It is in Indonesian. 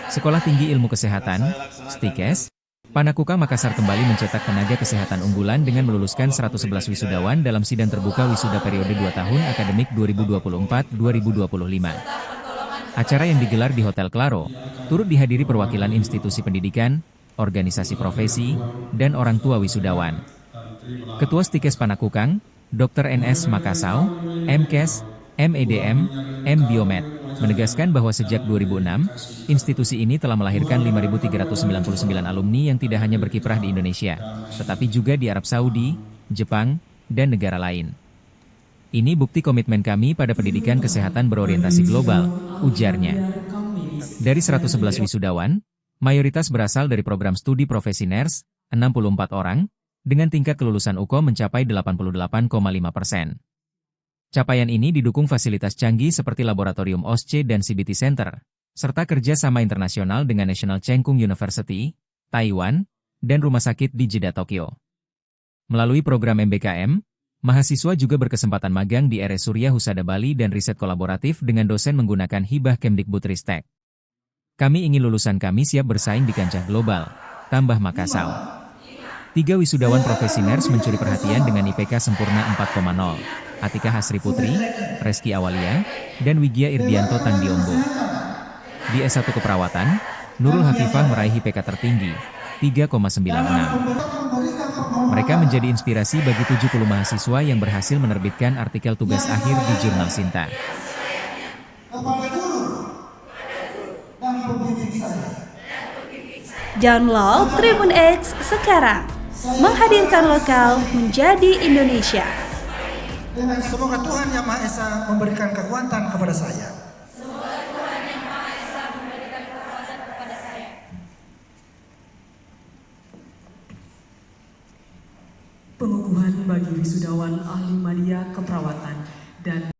Sekolah Tinggi Ilmu Kesehatan, STIKES, Panakukang Makassar kembali mencetak tenaga kesehatan unggulan dengan meluluskan 111 wisudawan dalam sidang terbuka wisuda periode 2 tahun akademik 2024-2025. Acara yang digelar di Hotel Claro, turut dihadiri perwakilan institusi pendidikan, organisasi profesi, dan orang tua wisudawan. Ketua STIKES Panakukang, Dr. NS Makassau, MKes, MEDM, M Biomed, menegaskan bahwa sejak 2006, institusi ini telah melahirkan 5.399 alumni yang tidak hanya berkiprah di Indonesia, tetapi juga di Arab Saudi, Jepang, dan negara lain. Ini bukti komitmen kami pada pendidikan kesehatan berorientasi global, ujarnya. Dari 111 wisudawan, mayoritas berasal dari program studi profesi nurse, 64 orang, dengan tingkat kelulusan UKOM mencapai 88,5%. Capaian ini didukung fasilitas canggih seperti Laboratorium OSCE dan CBT Center, serta kerjasama internasional dengan National Cheng Kung University, Taiwan, dan Rumah Sakit di Jeddah, Tokyo. Melalui program MBKM, mahasiswa juga berkesempatan magang di RS Surya Husada Bali dan riset kolaboratif dengan dosen menggunakan hibah Kemdikbudristek. Kami ingin lulusan kami siap bersaing di kancah global, tambah Makassau. 3 wisudawan profesi nurse mencuri perhatian dengan IPK sempurna 4,0. Atika Hasri Putri, Reski Awalia, dan Wigia Irdianto Tangdiombo. Di S1 Keperawatan, Nurul Hafifah meraih IPK tertinggi, 3,96. Mereka menjadi inspirasi bagi 70 mahasiswa yang berhasil menerbitkan artikel tugas akhir di Jurnal Sinta. Download Tribun X sekarang, menghadirkan lokal menjadi Indonesia. Semoga Tuhan Yang Maha Esa memberikan kekuatan kepada saya. Pengukuhan bagi wisudawan ahli media keperawatan dan